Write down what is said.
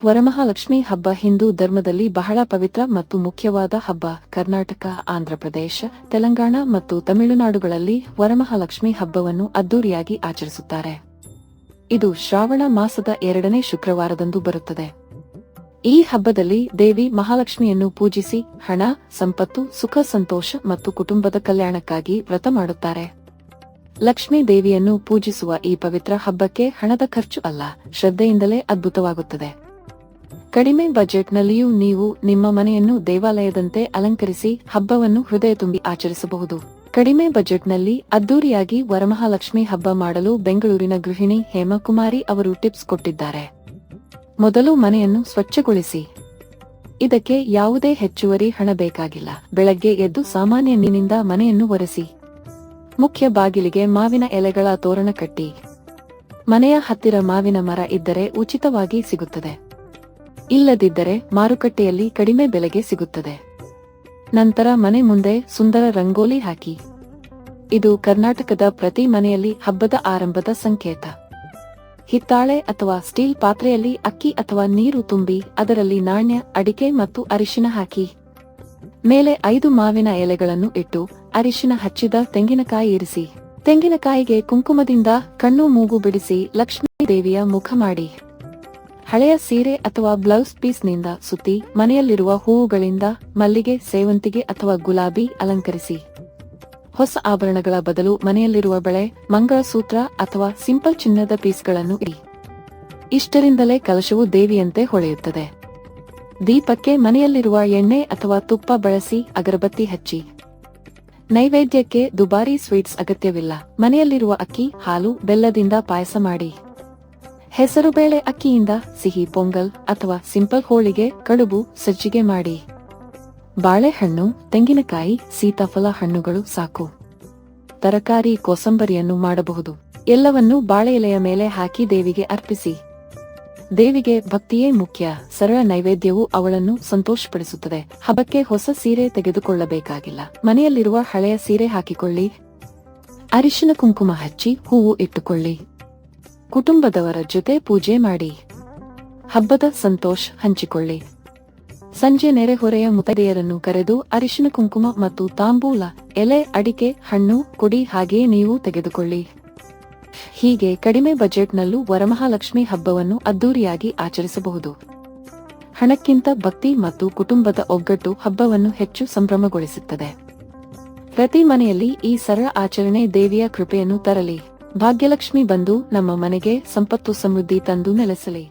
ವರಮಹಾಲಕ್ಷ್ಮಿ ಹಬ್ಬ ಹಿಂದೂ ಧರ್ಮದಲ್ಲಿ ಬಹಳ ಪವಿತ್ರ ಮತ್ತು ಮುಖ್ಯವಾದ ಹಬ್ಬ. ಕರ್ನಾಟಕ, ಆಂಧ್ರಪ್ರದೇಶ, ತೆಲಂಗಾಣ ಮತ್ತು ತಮಿಳುನಾಡುಗಳಲ್ಲಿ ವರಮಹಾಲಕ್ಷ್ಮಿ ಹಬ್ಬವನ್ನು ಅದ್ದೂರಿಯಾಗಿ ಆಚರಿಸುತ್ತಾರೆ. ಇದು ಶ್ರಾವಣ ಮಾಸದ 2ನೇ ಶುಕ್ರವಾರದಂದು ಬರುತ್ತದೆ. ಈ ಹಬ್ಬದಲ್ಲಿ ದೇವಿ ಮಹಾಲಕ್ಷ್ಮಿಯನ್ನು ಪೂಜಿಸಿ ಹಣ, ಸಂಪತ್ತು, ಸುಖ, ಸಂತೋಷ ಮತ್ತು ಕುಟುಂಬದ ಕಲ್ಯಾಣಕ್ಕಾಗಿ ವ್ರತ ಮಾಡುತ್ತಾರೆ. ಲಕ್ಷ್ಮೀ ದೇವಿಯನ್ನು ಪೂಜಿಸುವ ಈ ಪವಿತ್ರ ಹಬ್ಬಕ್ಕೆ ಹಣದ ಖರ್ಚು ಅಲ್ಲ, ಶ್ರದ್ಧೆಯಿಂದಲೇ ಅದ್ಭುತವಾಗುತ್ತದೆ. ಕಡಿಮೆ ಬಜೆಟ್ನಲ್ಲಿಯೂ ನೀವು ನಿಮ್ಮ ಮನೆಯನ್ನು ದೇವಾಲಯದಂತೆ ಅಲಂಕರಿಸಿ ಹಬ್ಬವನ್ನು ಹೃದಯ ತುಂಬಿ ಆಚರಿಸಬಹುದು. ಕಡಿಮೆ ಬಜೆಟ್ನಲ್ಲಿ ಅದ್ದೂರಿಯಾಗಿ ವರಮಹಾಲಕ್ಷ್ಮಿ ಹಬ್ಬ ಮಾಡಲು ಬೆಂಗಳೂರಿನ ಗೃಹಿಣಿ ಹೇಮಕುಮಾರಿ ಅವರು ಟಿಪ್ಸ್ ಕೊಟ್ಟಿದ್ದಾರೆ. ಮೊದಲು ಮನೆಯನ್ನು ಸ್ವಚ್ಛಗೊಳಿಸಿ. ಇದಕ್ಕೆ ಯಾವುದೇ ಹೆಚ್ಚುವರಿ ಹಣ ಬೇಕಾಗಿಲ್ಲ. ಬೆಳಗ್ಗೆ ಎದ್ದು ಸಾಮಾನ್ಯ ನೀರಿನಿಂದ ಮನೆಯನ್ನು ಒರೆಸಿ. ಮುಖ್ಯ ಬಾಗಿಲಿಗೆ ಮಾವಿನ ಎಲೆಗಳ ತೋರಣ ಕಟ್ಟಿ. ಮನೆಯ ಹತ್ತಿರ ಮಾವಿನ ಮರ ಇದ್ದರೆ ಉಚಿತವಾಗಿ ಸಿಗುತ್ತದೆ. ಇಲ್ಲದಿದ್ದರೆ ಮಾರುಕಟ್ಟೆಯಲ್ಲಿ ಕಡಿಮೆ ಬೆಲೆಗೆ ಸಿಗುತ್ತದೆ. ನಂತರ ಮನೆ ಮುಂದೆ ಸುಂದರ ರಂಗೋಲಿ ಹಾಕಿ. ಇದು ಕರ್ನಾಟಕದ ಪ್ರತಿ ಮನೆಯಲ್ಲಿ ಹಬ್ಬದ ಆರಂಭದ ಸಂಕೇತ. ಹಿತ್ತಾಳೆ ಅಥವಾ ಸ್ಟೀಲ್ ಪಾತ್ರೆಯಲ್ಲಿ ಅಕ್ಕಿ ಅಥವಾ ನೀರು ತುಂಬಿ ಅದರಲ್ಲಿ ನಾಣ್ಯ, ಅಡಿಕೆ ಮತ್ತು ಅರಿಶಿನ ಹಾಕಿ. ಮೇಲೆ 5 ಮಾವಿನ ಎಲೆಗಳನ್ನು ಇಟ್ಟು ಅರಿಶಿನ ಹಚ್ಚಿದ ತೆಂಗಿನಕಾಯಿ ಇರಿಸಿ. ತೆಂಗಿನಕಾಯಿಗೆ ಕುಂಕುಮದಿಂದ ಕಣ್ಣು ಮೂಗು ಬಿಡಿಸಿ ಲಕ್ಷ್ಮೀ ದೇವಿಯ ಮುಖ ಮಾಡಿ. ಹಳೆಯ ಸೀರೆ ಅಥವಾ ಬ್ಲೌಸ್ ಪೀಸ್ನಿಂದ ಸುತ್ತಿ ಮನೆಯಲ್ಲಿರುವ ಹೂವುಗಳಿಂದ ಮಲ್ಲಿಗೆ, ಸೇವಂತಿಗೆ ಅಥವಾ ಗುಲಾಬಿ ಅಲಂಕರಿಸಿ. ಹೊಸ ಆಭರಣಗಳ ಬದಲು ಮನೆಯಲ್ಲಿರುವ ಬಳೆ, ಮಂಗಳಸೂತ್ರ ಅಥವಾ ಸಿಂಪಲ್ ಚಿನ್ನದ ಪೀಸ್ಗಳನ್ನು ಇಡಿ. ಇಷ್ಟರಿಂದಲೇ ಕಲಶವು ದೇವಿಯಂತೆ ಹೊಳೆಯುತ್ತದೆ. ದೀಪಕ್ಕೆ ಮನೆಯಲ್ಲಿರುವ ಎಣ್ಣೆ ಅಥವಾ ತುಪ್ಪ ಬಳಸಿ ಅಗರಬತ್ತಿ ಹಚ್ಚಿ. ನೈವೇದ್ಯಕ್ಕೆ ದುಬಾರಿ ಸ್ವೀಟ್ಸ್ ಅಗತ್ಯವಿಲ್ಲ. ಮನೆಯಲ್ಲಿರುವ ಅಕ್ಕಿ, ಹಾಲು, ಬೆಲ್ಲದಿಂದ ಪಾಯಸ ಮಾಡಿ. ಹೆಸರುಬೇಳೆ ಅಕ್ಕಿಯಿಂದ ಸಿಹಿ ಪೊಂಗಲ್ ಅಥವಾ ಸಿಂಪಲ್ ಹೋಳಿಗೆ, ಕಡುಬು, ಸಜ್ಜಿಗೆ ಮಾಡಿ. ಬಾಳೆಹಣ್ಣು, ತೆಂಗಿನಕಾಯಿ, ಸೀತಾಫಲ ಹಣ್ಣುಗಳು ಸಾಕು. ತರಕಾರಿ, ಕೋಸಂಬರಿಯನ್ನು ಮಾಡಬಹುದು. ಎಲ್ಲವನ್ನೂ ಬಾಳೆ ಎಲೆಯ ಮೇಲೆ ಹಾಕಿ ದೇವಿಗೆ ಅರ್ಪಿಸಿ. ದೇವಿಗೆ ಭಕ್ತಿಯೇ ಮುಖ್ಯ. ಸರಳ ನೈವೇದ್ಯವು ಅವಳನ್ನು ಸಂತೋಷಪಡಿಸುತ್ತದೆ. ಹಬ್ಬಕ್ಕೆ ಹೊಸ ಸೀರೆ ತೆಗೆದುಕೊಳ್ಳಬೇಕಾಗಿಲ್ಲ. ಮನೆಯಲ್ಲಿರುವ ಹಳೆಯ ಸೀರೆ ಹಾಕಿಕೊಳ್ಳಿ. ಅರಿಶಿನ ಕುಂಕುಮ ಹಚ್ಚಿ ಹೂವು ಇಟ್ಟುಕೊಳ್ಳಿ. ಕುಟುಂಬದವರ ಜೊತೆ ಪೂಜೆ ಮಾಡಿ. ಹಬ್ಬದ ಸಂತೋಷ ಹಂಚಿಕೊಳ್ಳಿ. ಸಂಜೆ ನೆರೆಹೊರೆಯ ಮುತ್ತೈದೆಯರನ್ನು ಕರೆದು ಅರಿಶಿನ ಕುಂಕುಮ ಮತ್ತು ತಾಂಬೂಲ, ಎಲೆ, ಅಡಿಕೆ, ಹಣ್ಣು ಕೊಡಿ. ಹಾಗೆಯೇ ನೀವು ತೆಗೆದುಕೊಳ್ಳಿ. ಹೀಗೆ ಕಡಿಮೆ ಬಜೆಟ್ನಲ್ಲೂ ವರಮಹಾಲಕ್ಷ್ಮಿ ಹಬ್ಬವನ್ನು ಅದ್ದೂರಿಯಾಗಿ ಆಚರಿಸಬಹುದು. ಹಣಕ್ಕಿಂತ ಭಕ್ತಿ ಮತ್ತು ಕುಟುಂಬದ ಒಗ್ಗಟ್ಟು ಹಬ್ಬವನ್ನು ಹೆಚ್ಚು ಸಂಭ್ರಮಗೊಳಿಸುತ್ತದೆ. ಪ್ರತಿ ಮನೆಯಲ್ಲಿ ಈ ಸರಳ ಆಚರಣೆ ದೇವಿಯ ಕೃಪೆಯನ್ನು ತರಲಿ. ಭಾಗ್ಯಲಕ್ಷ್ಮಿ ಬಂದು ನಮ್ಮ ಮನೆಗೆ ಸಂಪತ್ತು ಸಮೃದ್ಧಿ ತಂದು ನೆಲೆಸಲಿ.